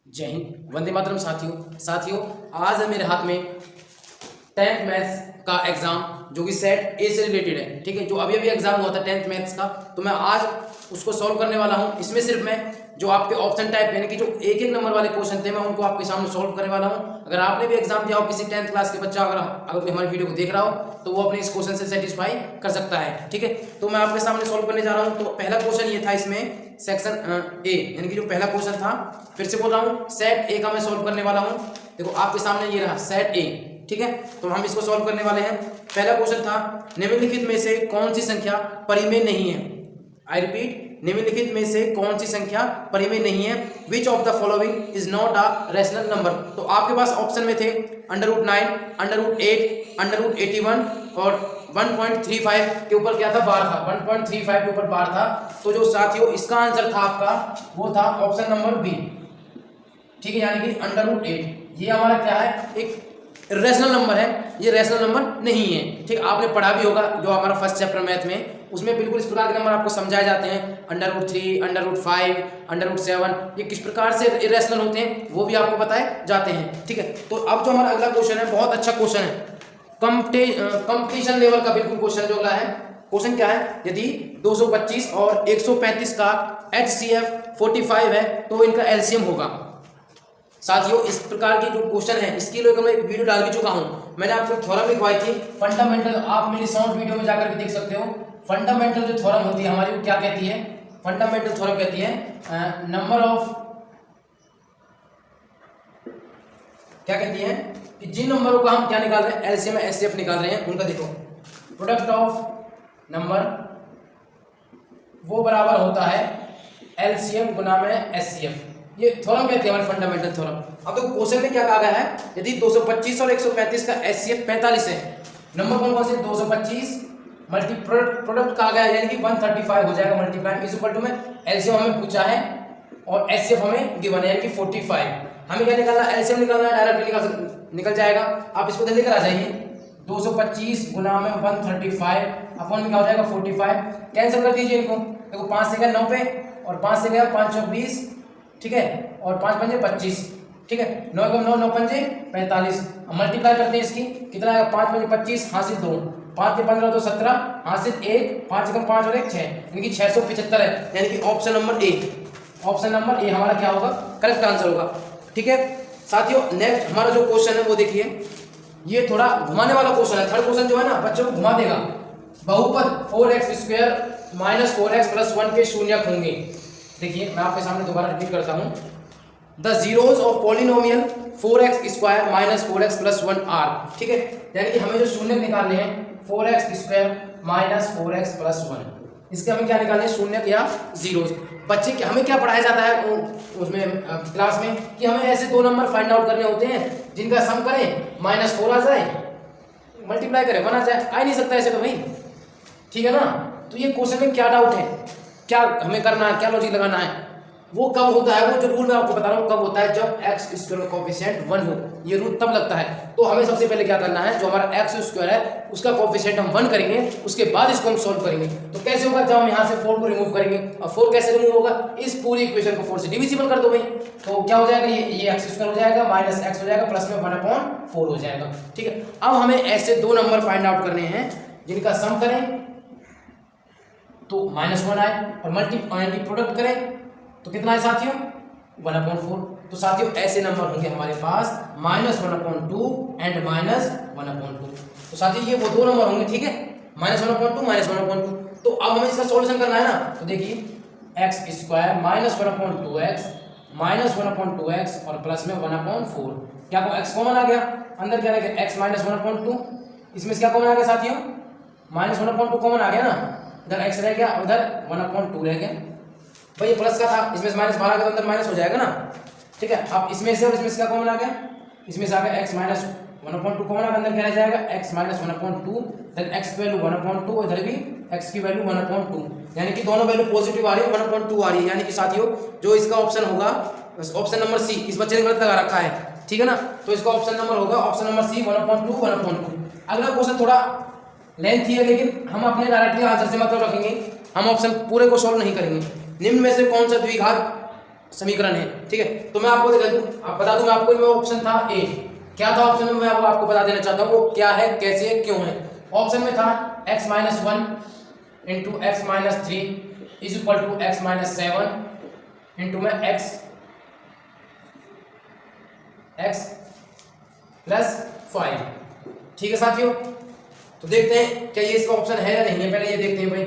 जय हिंद, वंदे मातरम। साथियों आज है मेरे हाथ में 10th मैथ्स का एग्जाम जो कि सेट ए से रिलेटेड है। ठीक है, जो अभी एग्जाम हुआ था 10th मैथ्स का, तो मैं आज उसको सॉल्व करने वाला हूं। इसमें सिर्फ मैं जो आपके ऑप्शन टाइप यानी कि जो एक एक नंबर वाले क्वेश्चन थे मैं उनको आपके सामने सॉल्व करने वाला हूं। अगर आपने भी एग्जाम दिया हो, किसी 10th क्लास के बच्चा अगर कोई हमारी वीडियो को देख रहा हो तो वो अपने इस क्वेश्चन से सेटिस्फाई कर सकता है। ठीक है, तो मैं आपके सामने सॉल्व करने जा रहा हूं। तो पहला क्वेश्चन ये था इसमें सेक्शन ए यानी कि जो पहला क्वेश्चन था, फिर से बोल रहा हूं, सेट ए का मैं सॉल्व करने वाला हूं। देखो आपके सामने ये रहा सेट ए। ठीक है, तो हम इसको सॉल्व करने वाले हैं। पहला क्वेश्चन था, निम्नलिखित में से कौन सी संख्या परिमेय नहीं है। आई रिपीट, निम्नलिखित में से कौन सी संख्या परिमेय नहीं है। Which of the following is not a rational number. तो आपके पास ऑप्शन में थे √9, √8, √81 और 1.35 के ऊपर क्या था, बार था। 1.35 के ऊपर बार था। तो जो साथियों इसका आंसर था आपका वो था ऑप्शन नंबर बी। ठीक है, यानी कि √8 ये हमारा क्या है, एक रैशनल नंबर है, ये रैशनल नंबर नहीं है। ठीक, आपने पढ़ा भी होगा जो हमारा फर्स्ट चैप्टर मैथ में, उसमें बिल्कुल इस प्रकार के नंबर आपको समझाए जाते हैं। √3, √5, √7 ये किस प्रकार से इरेशनल होते हैं वो भी आपको बताए जाते हैं। ठीक है, तो अब जो हमारा अगला क्वेश्चन है बहुत अच्छा क्वेश्चन है, कंपटीशन लेवल का बिल्कुल क्वेश्चन जो अगला है। क्वेश्चन क्या है, यदि 225 और 135 का HCF 45 है तो इनका LCM होगा। साथियों इस प्रकार की जो क्वेश्चन है इसके लिए मैं एक वीडियो डाल भी चुका हूं। मैंने आपको थ्योरम लिखवाई थी फंडामेंटल, आप मेरी शॉर्ट वीडियो में जाकर भी देख सकते हो। फंडामेंटल जो थ्योरम होती है हमारी वो क्या कहती है, फंडामेंटल थ्योरम कहती है नंबर ऑफ, क्या कहती है कि जिन नंबरों का हम क्या निकाल रहे हैं, LCM HCF निकाल रहे हैं, उनका देखो प्रोडक्ट ऑफ नंबर वो बराबर होता है LCM गुना में HCF। ये थ्योरम कहती है हमारी फंडामेंटल थ्योरम। अब तो क्वेश्चन में क्या कहा गया है, यदि 225 और 135 का HCF 45 है, नंबर कौन से 225 मल्टी प्रोडक्ट कहा गया है यानी कि 135 हो जाएगा मल्टीप्लाई इज इक्वल टू में LCM हमें पूछा है और HCF हमें गिवन है यानी कि 45। हमें क्या निकालना है, LCM निकालना है, डायरेक्टली निकल जाएगा। आप इसको जल्दी करा जाइए, 225 गुना में 135 अपॉन में क्या हो जाएगा 45। कैंसिल कर दीजिए इनको, देखो 5 से गया 9 पे और 5 से गया 5 चौक 20। ठीक है, और 5 पंजे 25। ठीक है, 9 कम 9, 9 पंजे 45। मल्टीप्लाई करते हैं इसकी, कितना आएगा 5 पंजे 25, हासिल 2, 5 के 15 तो 17, हासिल 1, 5 कम 5 और 1 6, यानी कि 675 है। यानी कि option number A, option number A हमारा क्या होगा, करेक्ट आंसर होगा। ठीक है साथियों, नेक्स्ट हमारा जो क्वेश्चन है वो देखिए, ये थोड़ा घुमाने वाला क्वेश्चन है। थर्ड क्वेश्चन जो है ना बच्चों को घुमा देगा। बहुपद 4x² - 4x + 1 के शून्यक होंगे। देखिए मैं आपके सामने दोबारा रिपीट करता हूं, the zeros of polynomial 4x² - 4x + 1 are. ठीक है, यानी कि हमें जो शून्य निकालने हैं 4x² - 4x + 1, इसके हमें क्या निकालने हैं, शून्य या जीरोज। बच्चे क्या हमें क्या पढ़ाया जाता है उसमें क्लास में कि हमें ऐसे दो नंबर फाइंड आउट करने होते हैं जिनका सम करें -4 आ जाए, मल्टीप्लाई करें 1 आ जाए। आ ही नहीं सकता ऐसे तो भाई। ठीक है ना, तो ये क्वेश्चन में क्या डाउट है, क्या हमें करना है, क्या लॉजिक लगाना है, वो कब होता है, वो जो रूल मैं आपको बता रहा हूँ कब होता है, जब x² का कोएफिशिएंट 1 हो। ये रूल तब लगता है। तो हमें सबसे पहले क्या करना है, जो हमारा x² है उसका कोएफिशिएंट हम 1 करेंगे, उसके बाद इसको हम सॉल्व करेंगे। तो कैसे होगा, जब हम यहाँ से 4 को रिमूव करेंगे। और 4 कैसे रिमूव होगा, इस पूरी इक्वेशन को 4 से डिविजिबल कर दो भाई। तो क्या हो जाएगा, ये x² हो जाएगा, -x हो जाएगा, प्लस में 1/4 हो जाएगा। ठीक है, अब हमें ऐसे दो नंबर फाइंड आउट करने हैं जिनका सम करें तो -1 आए और मल्टी प्रोडक्ट करें तो कितना है साथियों, 1/4। तो साथियों ऐसे नंबर होंगे हमारे पास -1/2 एंड -1/2। तो साथियों ये वो दो नंबर होंगे। ठीक है, -1/2 -1/2। तो अब हमें इसका सॉल्यूशन करना है ना, तो देखिए x² - 1/2x -1/2x और प्लस में 1/4। क्या x कॉमन आ गया, अंदर क्या रहेगा x - 1/2, इसमें से क्या कॉमन आ गया साथियों, -1/2 कॉमन आ गया ना, इधर x रह गया और उधर 1/2 रह गया। भाई ये प्लस का था, इसमें से -12 का तो अंदर माइनस हो जाएगा ना। ठीक है, अब इसमें से और इसमें से क्या कॉमन आ गया, इसमें से आ गया x - 1/2 कॉमन आ गया, अंदर क्या रह जाएगा x - 1/2, देन x की वैल्यू 1/2, इधर भी x की वैल्यू 1/2, यानी कि दोनों वैल्यू पॉजिटिव आ रही है, 1/2 आ रही है। यानी कि साथियों जो इसका ऑप्शन होगा, ऑप्शन नंबर सी, इस बच्चे ने गलत लगा रखा है। ठीक है ना, तो इसका ऑप्शन नंबर होगा ऑप्शन नंबर सी 1/2 1/2। अगला क्वेश्चन थोड़ा लेंथी है लेकिन हम अपने डायरेक्टली आंसर से मतलब रखेंगे, हम ऑप्शन पूरे को सॉल्व नहीं करेंगे। निम्न में से कौन सा द्विघात समीकरण है। ठीक है, तो मैं आपको बता दूं, मैं आपको इनमें ऑप्शन था ए, क्या था ऑप्शन में, मैं आपको बता देना चाहता हूँ वो क्या है, कैसे है, क्यों है। ऑप्शन में था x minus 1 into x minus 3 is equal to x minus 7 into में x प्लस 5। ठीक है साथियों, तो देखते हैं क्या ये इसका ऑप्शन है या नहीं है। पहले ये देखते हैं भाई,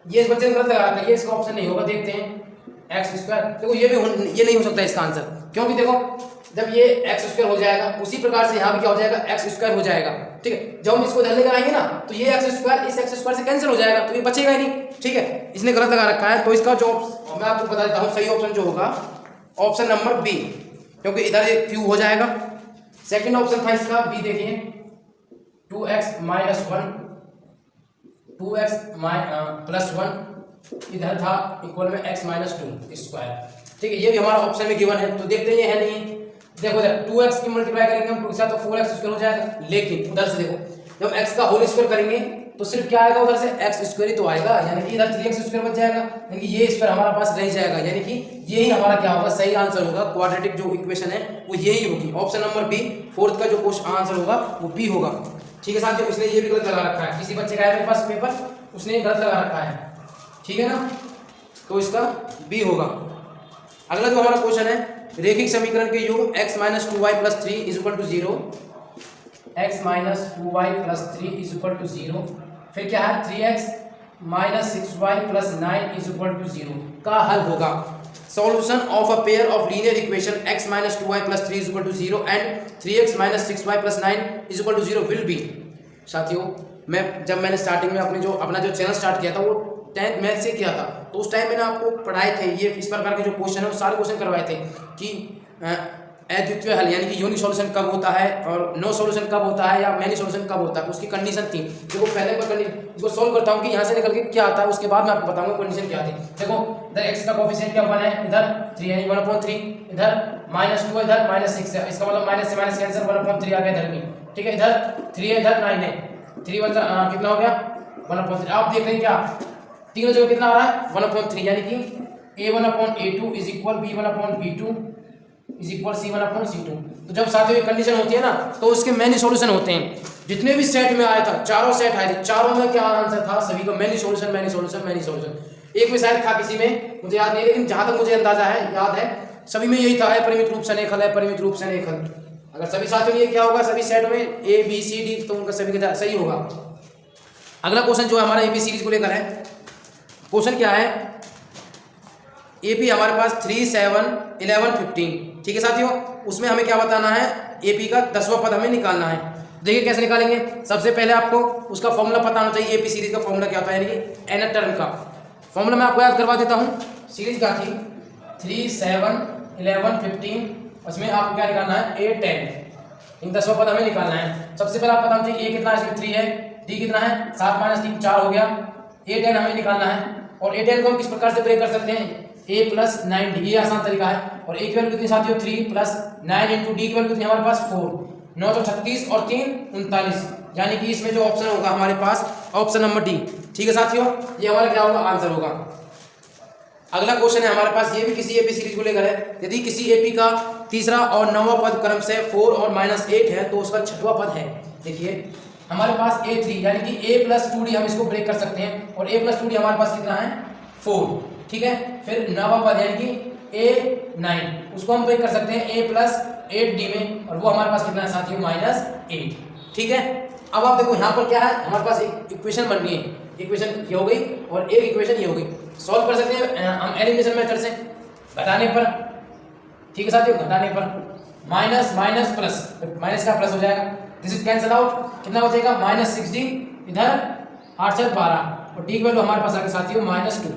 ये इस बच्चे ने गलत लगा रखा है, ये इसका ऑप्शन नहीं होगा। देखते हैं एक्स स्क्वायर, देखो ये नहीं हो सकता इसका आंसर, क्योंकि देखो जब ये एक्स स्क्वायर हो जाएगा उसी प्रकार से यहाँ भी क्या हो जाएगा, एक्स स्क्वायर हो जाएगा। ठीक है, जब हम इसको इधर लेकर आएंगे ना तो ये एक्स स्क्वायर इस एक्स स्क्वायर से कैंसिल हो जाएगा, तो ये बचेगा ही नहीं। ठीक है, इसने गलत लगा रखा है, तो इसका जो मैं आपको बता देता हूँ सही ऑप्शन जो होगा ऑप्शन नंबर बी, क्योंकि इधर ये क्यू हो जाएगा। सेकंड ऑप्शन था इसका बी, देखिए 2x माइनस 1 2x प्लस 1 इधर था इक्वल में x माइनस 2 स्क्वायर। ठीक है, ये भी हमारा ऑप्शन में गिवन है, तो देखते हैं ये है नहीं। देखो इधर 2x की मल्टीप्लाई करेंगे हम 2 के साथ तो 4x स्क्वायर हो जाएगा, लेकिन उधर से देखो जब x का होल स्क्वायर करेंगे तो सिर्फ क्या आएगा, उधर से x स्क्वायर ही तो आएगा, यानी कि इधर 3x स्क्वायर बच जाएगा, यानी कि ये स्क्वायर हमारा पास रह जाएगा, यानी कि यही हमारा क्या होगा, सही आंसर होगा। क्वाड्रेटिक जो इक्वेशन है वो यही होगी, ऑप्शन नंबर बी। फोर्थ का जो क्वेश्चन आंसर होगा वो बी होगा। ठीक है साथियों, इसने ये भी गलत लगा रखा है, किसी बच्चे का है मेरे पास पेपर, उसने गलत लगा रखा है। ठीक है ना, तो इसका बी होगा। अगला जो हमारा क्वेश्चन है, रेखिक समीकरण के योग x minus 2y plus 3 is equal to 0, x minus 2y plus 3 is equal to 0, फिर क्या है 3x minus 6y plus 9 is equal to 0 का हल होगा। Solution of a pair of linear equation x minus 2y plus 3 is equal to 0 and 3x minus 6y plus 9 is equal to 0 will be. साथियों, जब मैंने starting में अपना जो channel start किया था वो 10th मैथ से किया था, तो उस टाइम मैंने आपको पढ़ाए थे ये इस प्रकार के जो क्वेश्चन है वो सारे क्वेश्चन करवाए थे कि अद्वितीय हल यानी कि यूनिक सॉल्यूशन कब होता है और नो सॉल्यूशन कब होता है या मैनी सॉल्यूशन कब होता है, उसकी कंडीशन थी। देखो पहले मैं इसको सोल्व करता हूँ कि यहाँ से निकल के क्या आता है, उसके बाद मैं आपको बताऊंगा कंडीशन क्या थी। देखो इधर x का कोफिशिएंट क्या 1 है, इधर 3 यानी 1/3, इधर -2 है, इधर -6 है, इसका मतलब माइनस से माइनस कैंसिल 1/3 आ गया इधर भी। ठीक है, इधर 3 है, इधर 9 है, 3 1 कितना हो गया 1/3। आप देख रहे हैं क्या तीनों जगह कितना आ रहा है 1/3, यानी कि a1/a2 is equal b1/b2 is equal c1/c2। तो जब साथियों ये कंडीशन होती है ना तो उसके मैनी सॉल्यूशन होते हैं। जितने भी सेट में आया था, चारों सेट आए थे, चारों में क्या आंसर था, सभी का many solution many solution many solution. एक में शायद था किसी में मुझे याद नहीं, लेकिन जहां तक मुझे अंदाजा है याद है सभी में यही था, है परिमित रूप से अनेक हल, है परिमित रूप से अनेक हल। अगर सभी साथियों ये क्या होगा, सभी सेट में ए बी सी डी, तो उनका सभी का सही होगा। अगला क्वेश्चन जो है हमारा एबी सीरीज को लेकर है। क्वेश्चन क्या है, एपी हमारे पास 3 7 11 15। ठीक है साथियों, उसमें हमें क्या बताना है, एपी का 10वां पद हमें निकालना है। देखिए कैसे निकालेंगे। सबसे पहले आपको उसका फॉर्मूला पता होना चाहिए, एपी सीरीज का फॉर्मूला क्या होता है, यानी कि एन टर्म का फॉर्मूला मैं आपको याद करवा देता हूँ। सीरीज क्या थी 3 7 11 15, उसमें आपको क्या निकालना है a 10, इन 10वां पद हमें निकालना है। सबसे पहले आप पता होना चाहिए a कितना है, इसमें 3 है, d कितना है 7 - 3 4 हो गया, a 10 हमें निकालना है। और a 10 को हम किस प्रकार से ब्रेक कर सकते हैं, a प्लस 9d, ये आसान तरीका है। और a की वैल्यू कितनी साथियों 3 प्लस 9 इंटू d की वैल्यू कितनी हमारे पास 4, 9 तो 36 और 3 39, यानी कि इसमें जो ऑप्शन होगा हमारे पास ऑप्शन नंबर डी। ठीक है साथियों, ये हमारा क्या होगा आंसर होगा। अगला क्वेश्चन है हमारे पास, ये भी किसी एपी सीरीज को लेकर है। यदि किसी एपी का तीसरा और 9वां पद क्रम से 4 और -8 है तो उसका 6वां पद है। देखिए हमारे पास a3 यानी कि a प्लस 2d, हम इसको ब्रेक कर सकते हैं। और a प्लस 2d हमारे पास कितना है 4। ठीक है, फिर 9वां पद यानी कि a9, उसको हम ब्रेक कर सकते हैं a प्लस 8d में, और वो हमारे पास कितना है साथियों -8। ठीक है, अब आप देखो यहाँ पर क्या है, हमारे पास एक इक्वेशन बन गई है, इक्वेशन ये हो गई और एक इक्वेशन ये हो गई। सॉल्व कर सकते हैं हम एलिमिनेशन मेथड से, घटाने पर। ठीक है साथियों, घटाने पर माइनस माइनस प्लस, माइनस का प्लस हो जाएगा, दिस इज कैंसल आउट, कितना बचेगा -6d, इधर 8 से 12, और d की वैल्यू हमारे पास आ गई साथियों -2।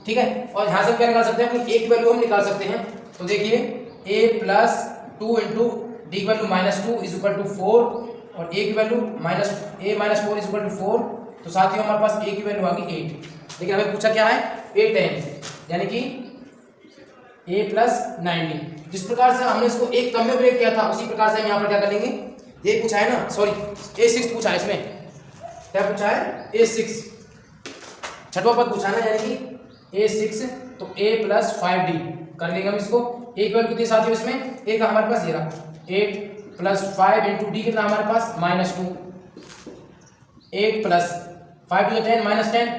ठीक है, और यहाँ से क्या निकाल सकते हैं, अपनी a की वैल्यू हम निकाल सकते हैं। तो देखिए a प्लस 2 इंटू डी की वैल्यू -2 इज इक्वल टू 4, और a की वैल्यू -4 इज इक्वल टू 4, तो साथियों हमारे पास a की वैल्यू आ गई 8। लेकिन हमें पूछा क्या है a10, यानी कि a प्लस 9d। जिस प्रकार से हमने इसको एक कम में ब्रेक किया था उसी प्रकार से हम यहाँ पर क्या करेंगे, ये पूछा है ना, सॉरी a6 पूछा है, इसमें क्या पूछा है a6, 6वां पद पूछा है ना, यानी कि a6, तो a प्लस 5d कर लेंगे हम इसको। एक वैल्यू कितनी साथियों इसमें, एक हमारे पास ये रहा 8 प्लस 5 इंटू डी कितना हमारे पास -2, 8 प्लस 5 टू 10 -10।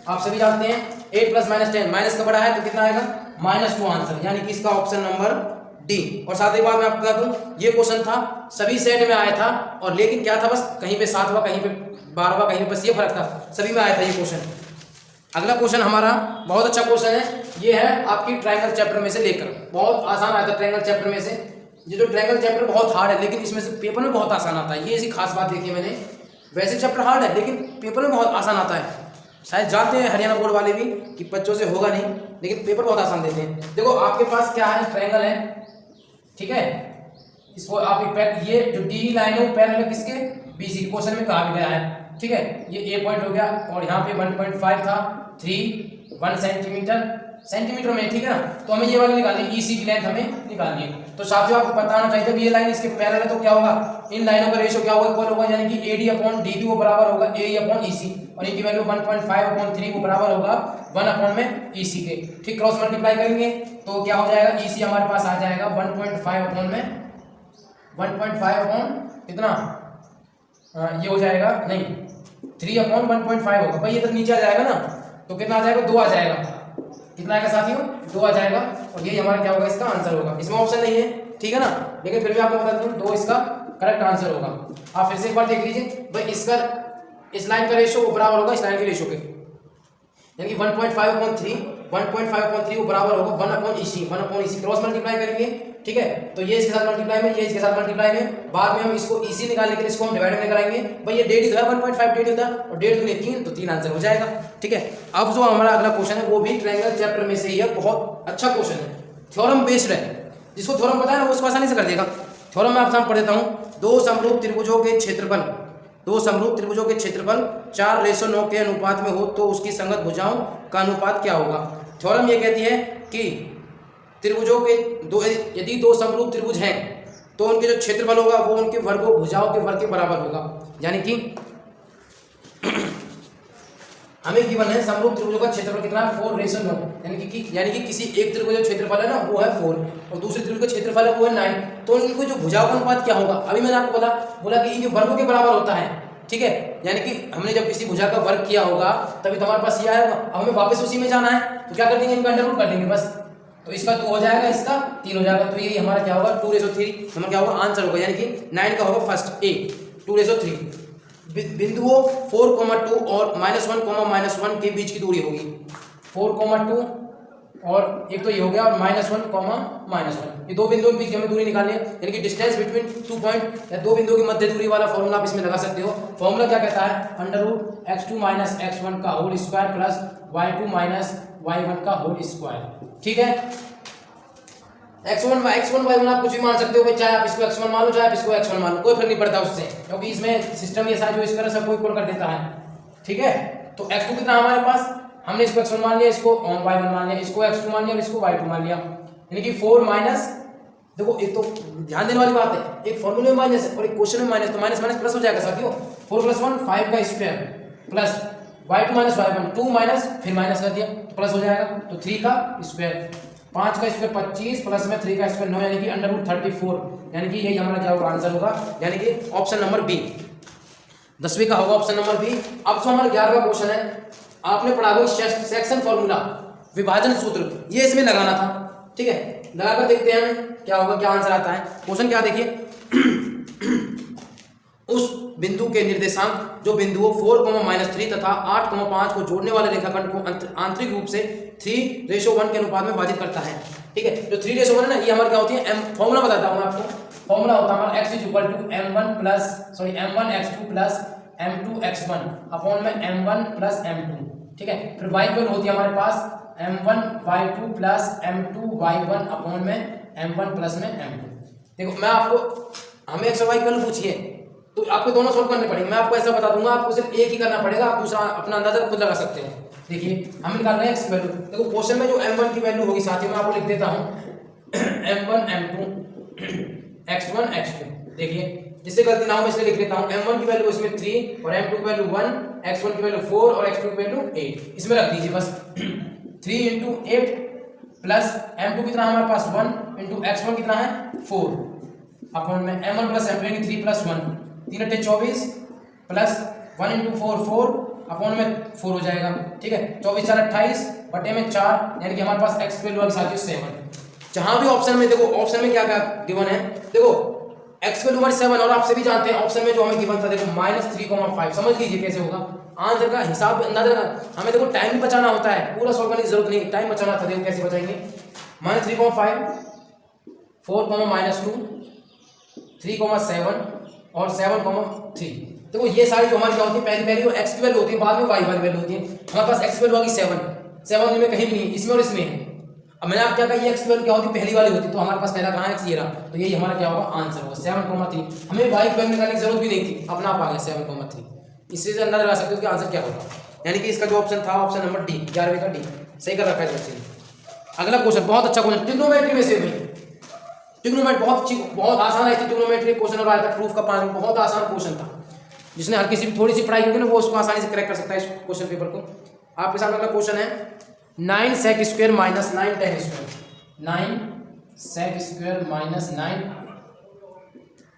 आप सभी जानते हैं 8 प्लस -10 माइनस का बड़ा है तो कितना आएगा -2 आंसर, यानी कि इसका ऑप्शन नंबर डी। और साथ ही बात मैं आपको बता दूं ये क्वेश्चन था सभी सेट में आया था, और लेकिन क्या था बस कहीं पे 7वां कहीं पे 12वां कहीं पे, बस ये फर्क था, सभी में आया था ये क्वेश्चन। अगला क्वेश्चन हमारा बहुत अच्छा क्वेश्चन है, ये है आपकी ट्रायंगल चैप्टर में से लेकर, बहुत आसान आया था ट्रायंगल चैप्टर में से। ये जो ट्रायंगल चैप्टर बहुत हार्ड है लेकिन इसमें से पेपर में बहुत आसान आता है, ये ऐसी खास बात देखी है मैंने। वैसे चैप्टर हार्ड है लेकिन पेपर में बहुत आसान आता है। शायद जानते हैं हरियाणा बोर्ड वाले भी कि बच्चों से होगा नहीं, लेकिन पेपर बहुत आसान देते हैं। देखो आपके पास क्या है, ट्रायंगल है, ठीक है, इसको आप ये जो डी लाइन है वो पैरेलल है किसके, बीसी। क्वेश्चन में कहा भी गया है, ठीक है। ये ए पॉइंट हो गया और यहाँ पे 1.5 था, 1 सेंटीमीटर में, ठीक है ना। तो हमें ये वाली निकालनी है, ईसी की लेंथ हमें निकालनी है। तो साथियों आपको पता होना चाहिए जब ये लाइन इसके पैरेलल है तो क्या होगा, इन लाइनों का रेशियो क्या होगा, इक्वल होगा, यानी कि AD अपॉन DB वो बराबर होगा AE अपॉन EC, और इनकी वैल्यू 1.5/3 वो बराबर होगा 1 अपॉन में EC के, ठीक। क्रॉस मल्टीप्लाई करेंगे तो क्या हो जाएगा, EC हमारे पास आ जाएगा 1.5 अपॉन में 1.5 अपॉन कितना, ये हो जाएगा नहीं 3 अपॉन 1.5 होगा भाई, ये तक नीचे आ जाएगा ना, तो कितना आ जाएगा 2 आ जाएगा, कितना आएगा साथियों 2 आ जाएगा, और ये हमारा क्या होगा इसका आंसर होगा। इसमें ऑप्शन नहीं है, ठीक है ना, लेकिन फिर भी आपको बता दूं 2 इसका करेक्ट आंसर होगा। आप फिर से एक बार देख लीजिए भाई, इसका इस लाइन का रेशियो वो बराबर होगा इस लाइन के रेशियो के, यानी कि 1.5/3 वो बराबर होगा 1 अपॉन EC क्रॉस मल्टीप्लाई करेंगे, ठीक है। तो ये इसके साथ मल्टीप्लाई में, ये इसके साथ मल्टीप्लाई में, बाद में हम इसको EC निकालने के लिए इसको हम डिवाइड में कराएंगे भाई, ये 1.5 था 1.5 1.5 था और 1.5 दूनी 3 तो 3 आंसर हो जाएगा, ठीक है। अब जो हमारा अगला क्वेश्चन है वो भी ट्रायंगल चैप्टर में से ही है, बहुत अच्छा क्वेश्चन है, थ्योरम बेस्ड है। जिसको थ्योरम पता है ना वो उसको आसानी से कर देगा। थ्योरम में आपको पढ़ देता हूं, दो समरूप त्रिभुजों के क्षेत्रफल 4:9 के अनुपात में हो तो उसकी संगत भुजाओं का अनुपात क्या होगा। थ्योरम ये कहती है कि त्रिभुजों के यदि दो समरूप त्रिभुज हैं तो उनके जो क्षेत्रफल होगा वो उनके वर्गों भुजाओं के वर्ग के बराबर होगा। यानी कि हमें गिवन है समरूप त्रिभुजों का क्षेत्रफल कितना है 4:9, यानी कि किसी एक त्रिभुज का क्षेत्रफल है ना वो है 4 और दूसरे त्रिभुज का क्षेत्रफल है वो है 9, तो इनको जो भुजाओं का अनुपात क्या होगा। अभी मैंने आपको बोला कि इनके वर्गों के बराबर होता है, ठीक है। यानी कि हमने जब किसी भुजा का वर्ग किया होगा तभी तो हमारे पास ये आएगा। अब हमें वापस उसी में जाना है तो क्या कर देंगे, इनका अंडर रूट कर देंगे बस, तो इसका 2 हो जाएगा, इसका 3 हो जाएगा, तो ये हमारा क्या होगा 2:3 हमारा क्या होगा आंसर होगा। यानी कि 9 का होगा फर्स्ट ए 2:3। बिंदुओं 4,2 और -1, -1 के बीच की दूरी होगी 4,2 और एक तो ये हो गया और -1, ये दो बिंदुओं के बीच हमें दूरी निकालनी है, यानी कि डिस्टेंस बिटवीन 2 पॉइंट या दो बिंदुओं की मध्य दूरी वाला फॉर्मूला आप इसमें लगा सकते हो। फॉर्मूला क्या कहता है, √x2 - x1 का whole square plus y2 - y1 का होल स्क्वायर, ठीक है। x1 y1 आप कुछ भी मान सकते हो भाई, चाहे आप इसको x1 मान लो चाहे आप इसको x1 मान लो, कोई फर्क नहीं पड़ता उससे, क्योंकि इसमें सिस्टम ये सारा जो स्क्वायर सबको इक्वल कर देता है, ठीक है। तो x2 कितना हमारे पास, हमने इसको x1 मान लिया, इसको y1 मान लिया, इसको x2 मान लिया और इसको y2 मान लिया, यानी कि 4 माइनस, देखो एक तो ध्यान देने वाली बात है, एक फॉर्मूले में माइनस है और एक क्वेश्चन में माइनस, तो माइनस माइनस प्लस हो जाएगा साथियों। 4 + 1 5 का square plus y2 - y1 2 minus फिर माइनस कर दिया तो प्लस हो जाएगा, तो 3 का स्क्वायर, 5 का स्क्वायर 25 प्लस में 3 का स्क्वायर 9, यानी कि √34, यानी कि यही हमारा क्या होगा आंसर होगा, यानी कि ऑप्शन नंबर बी 10वीं का होगा ऑप्शन नंबर बी। अब जो हमारा 11वां क्वेश्चन है, आपने पढ़ा हुआ सेक्शन फॉर्मूला विभाजन सूत्र, ये इसमें लगाना था, ठीक है। लगाकर देखते हैं क्या होगा, क्या आंसर आता है। क्वेश्चन क्या देखिए, उस बिंदु के निर्देशांक जो बिंदुओं 4, -3 तथा 8, 5 को जोड़ने वाले रेखाखंड को आंतरिक रूप से 3:1 के अनुपात में विभाजित करता है, ठीक है। जो 3:1 है ना, ये हमारी क्या होती है, फॉर्मूला बताता हूं मैं आपको। फॉर्मूला होता है हमारा x = m1x2 + m2x1 अपॉन में m1 + m2, ठीक है। फिर y इक्वल होती है हमारे पास m1y2 + m2y1 अपॉन में m1 + में m2। देखो मैं आपको, हमें x और y इक्वल पूछिए तो आपको दोनों सॉल्व करने पड़ेंगे, मैं आपको ऐसा बता दूंगा, आपको सिर्फ एक ही करना पड़ेगा, आप दूसरा अपना अंदाजा खुद लगा सकते हैं। देखिए हम निकाल रहे हैं x की वैल्यू, देखो क्वेश्चन में जो m1 की वैल्यू होगी साथियों मैं आपको लिख देता हूं m1 m2 x1 x2, देखिए जिससे गलती ना हो मैं इसलिए लिख लेता हूं m1 की वैल्यू इसमें 3 और m2 की वैल्यू 1, x1 की वैल्यू 4 और x2 की वैल्यू 8, इसमें रख दीजिए बस। 3 × 8 प्लस m2 कितना है हमारे पास 1 इंटू x1 कितना है 4 अपॉन में m1 प्लस m2 यानी 3 प्लस 1 3 अट्ठे 24 प्लस 1 इंटू 4 4 अपॉन में 4 हो जाएगा। ठीक है 24 4 28 बटे में 4 यानी कि हमारे पास x की वैल्यू आ गई साथियों 7। जहां भी ऑप्शन में देखो ऑप्शन में क्या क्या गिवन है देखो x की वैल्यू 7 और आप सभी जानते हैं ऑप्शन में जो हमें गिवन था देखो -3,5 समझ लीजिए कैसे होगा आंसर का हिसाब अंदाजा लगा। हमें देखो टाइम भी बचाना होता है पूरा सॉल्व करने की जरूरत नहीं टाइम बचाना था देखो कैसे बचाएंगे -3,5 4, -2 3,7 और 7,3 देखो ये सारी जो हमारी क्या होती है पहली पहली x की वैल्यू होती है बाद में y वाली वैल्यू होती है। हमारे पास x की वैल्यू आ गई 7 में कहीं भी नहीं इसमें और इसमें है। अब मैंने आप क्या कहा ये x की वैल्यू क्या होती है पहली वाली होती तो हमारे पास पहला कहां है ये रहा तो यही हमारा क्या होगा आंसर होगा 7,3। हमें y की वैल्यू निकालने की जरूरत भी नहीं थी अपना आप आ गया 7,3। इससे से अंदाजा लगा सकते हो कि आंसर क्या होगा यानी कि इसका जो ऑप्शन था ऑप्शन नंबर डी 11वें का डी सही कर रखा है बच्चे ने। अगला क्वेश्चन बहुत अच्छा क्वेश्चन ट्रिग्नोमेट्री में से भाई ट्रिग्नोमेट्री बहुत आसान है ट्रिग्नोमेट्री क्वेश्चन और आया था प्रूफ का पानी बहुत आसान क्वेश्चन था जिसने हर किसी थोड़ी सी पढ़ाई होगी ना वो उसको आसानी से क्रैक कर सकता है इस क्वेश्चन पेपर को। आपके सामने अगला क्वेश्चन है 9 sec square minus 9 tan square 9 sec square minus 9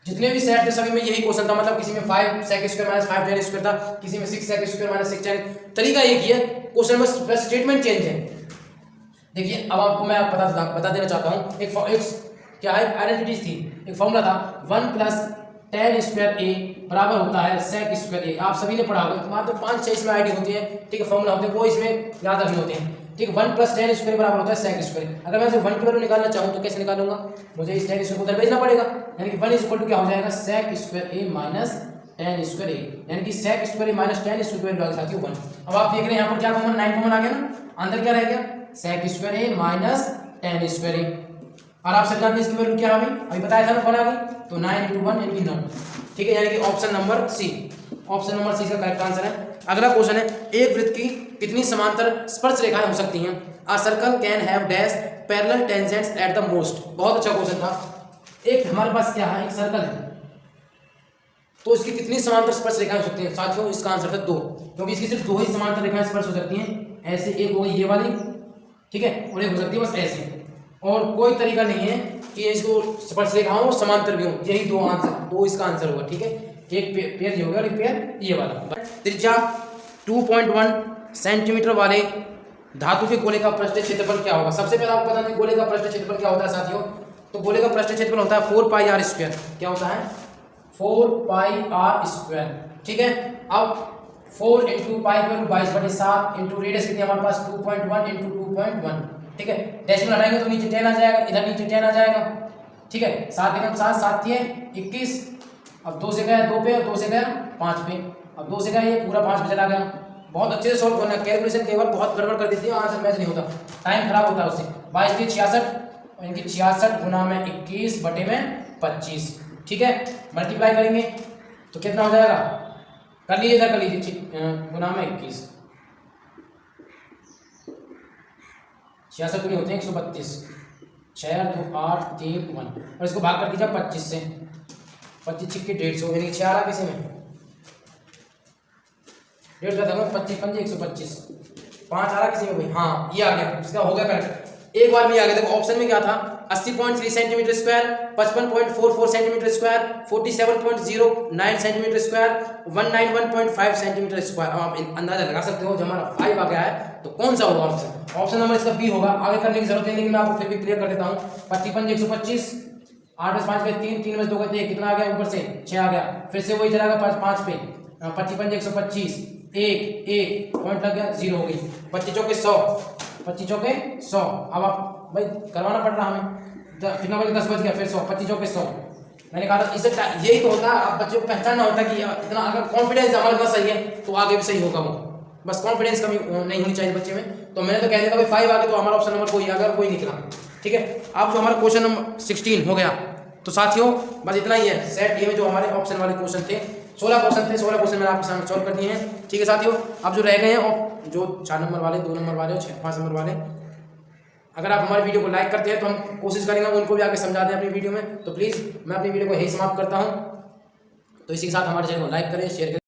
जितने भी सेट थे सभी में यही क्वेश्चन था मतलब किसी में 5 sec square minus 5 tan square था किसी में 6 sec स्क्वायर माइनस 6 tan। तरीका एक ही है क्वेश्चन में बस स्टेटमेंट चेंज है। देखिए अब आपको मैं बता देना चाहता हूँ एक क्या है आइडेंटिटी थी एक फॉर्मूला था 1 प्लस tan स्क्वायर a बराबर होता है sec स्क्वायर a। आप सभी ने पढ़ा होगा मात्र 5-6 इसमें आईडी होती है ठीक है फॉर्मूला होते हैं वो इसमें याद रखने होते हैं ठीक है। 1 प्लस tan स्क्वायर बराबर होता है sec स्क्वायर। अगर मैं इसे 1 की वैल्यू निकालना चाहूँ तो कैसे निकालूंगा मुझे इस tan स्क्वायर को उधर भेजना पड़ेगा यानी कि 1 इज इक्वल टू क्या हो जाएगा sec square a minus tan square a यानी कि sec square a minus tan square value साथियों 1। अब आप देख रहे हैं यहाँ पर क्या कॉमन 9 कॉमन आ गया ना अंदर क्या रह गया sec square a minus tan square a और आप सब जानते हैं इसकी वैल्यू क्या होगी अभी बताया था ना 1 आ गई तो 9 × 1 यानी कि 9 ठीक है यानी कि ऑप्शन नंबर सी का करेक्ट आंसर है। अगला क्वेश्चन है एक वृत्त की कितनी समांतर स्पर्श रेखाएं हो सकती हैं। A circle can have dash parallel tangents at the most. बहुत अच्छा क्वेश्चन था। एक हमारे पास क्या है एक सर्कल है तो इसकी कितनी समांतर स्पर्श रेखाएं हो सकती हैं साथियों इसका आंसर था 2 क्योंकि इसकी सिर्फ 2 ही समांतर रेखाएं स्पर्श हो सकती हैं। ऐसे एक हो गई ये वाली ठीक है और एक हो सकती है बस ऐसे और कोई तरीका नहीं है कि इसको स्पर्श रेखाओं समांतर भी हो यही दो इसका आंसर होगा ठीक है। एक पेयर ये होगा और एक पेयर ये वाला। त्रिज्या 2.1 सेंटीमीटर वाले धातु के गोले का पृष्ठीय क्षेत्रफल क्या होगा। सबसे पहले आपको बता दें गोले का पृष्ठीय क्षेत्रफल क्या होता है साथियों तो गोले का पृष्ठीय क्षेत्रफल होता है 4πr स्क्वायर। क्या होता है 4πr स्क्वायर ठीक है। अब 4 × पाई की वैल्यू 22/7 इंटू रेडियस कितनी हमारे पास 2.1 × 2.1 ठीक है। डेसिमल हटाएंगे तो नीचे 10 आ जाएगा इधर नीचे 10 आ जाएगा ठीक है। 7 एकम 7 7 × 21 अब 2 से गया 2 पे और 2 से गया 5 पे अब 2 से गया ये पूरा 5 पे चला गया। बहुत अच्छे से सॉल्व करना है कैलकुलेशन कई बार बहुत गड़बड़ कर देती है आंसर मैच नहीं होता टाइम खराब होता है उससे। 22 × 66 इनकी 66 गुना में 21 बटे में 25 ठीक है। मल्टीप्लाई करेंगे तो कितना हो जाएगा कर लीजिए इधर कर लीजिए गुना में 21 66 गुने होते हैं 132 6 2 8 3 1 और इसको भाग कर दीजिए 25 से 25 छिक्के 150 यानी 6 आ रहा किसी में 150 था 25 5 125 5 आ रहा किसी में भाई हाँ ये आ गया इसका हो गया करेक्ट एक बार में आ गया। देखो ऑप्शन में क्या था 80.3 centimetre square 55.44 centimetre square 47.09 centimetre square 191.5 centimetre square. अब आप अंदाजा लगा सकते हो जब हमारा 5 आ गया है तो कौन सा होगा ऑप्शन ऑप्शन नंबर इसका बी होगा। आगे करने की जरूरत नहीं लेकिन मैं आपको फिर भी क्लियर कर देता हूँ 55 125 8 5 पे 3 3 2 गए कितना आ गया ऊपर से 6 आ गया फिर से वही चला गया 5 पे 55 125 एक पॉइंट लग गया 0 हो गई 25 चौके 100 25 चौके 100। अब आप भाई करवाना पड़ रहा हमें कितना बजे 10 बज गया फिर 100 25 चौके 100 मैंने कहा था इसे यही तो होता है। अब बच्चों को पहचानना होता है कि इतना अगर कॉन्फिडेंस हमारे पास सही है तो आगे भी सही होगा वो बस कॉन्फिडेंस कमी नहीं होनी चाहिए बच्चे में। तो मैंने तो कह दिया था भाई 5 आ गया तो हमारा ऑप्शन नंबर कोई अगर कोई निकला ठीक है। अब जो हमारा क्वेश्चन नंबर 16 हो गया तो साथियों बस इतना ही है सेट ये में जो हमारे ऑप्शन वाले क्वेश्चन थे 16 क्वेश्चन मैंने आपके सामने सॉल्व कर दिए हैं ठीक है साथियों। अब जो रह गए हैं और जो 4 नंबर वाले 2 नंबर वाले और 5 नंबर वाले अगर आप हमारी वीडियो को लाइक करते हैं तो हम कोशिश करेंगे उनको भी आगे समझा दें अपनी वीडियो में। तो प्लीज़ मैं अपनी वीडियो को यही समाप्त करता हूँ। तो इसी के साथ हमारे चैनल को लाइक करें शेयर करें।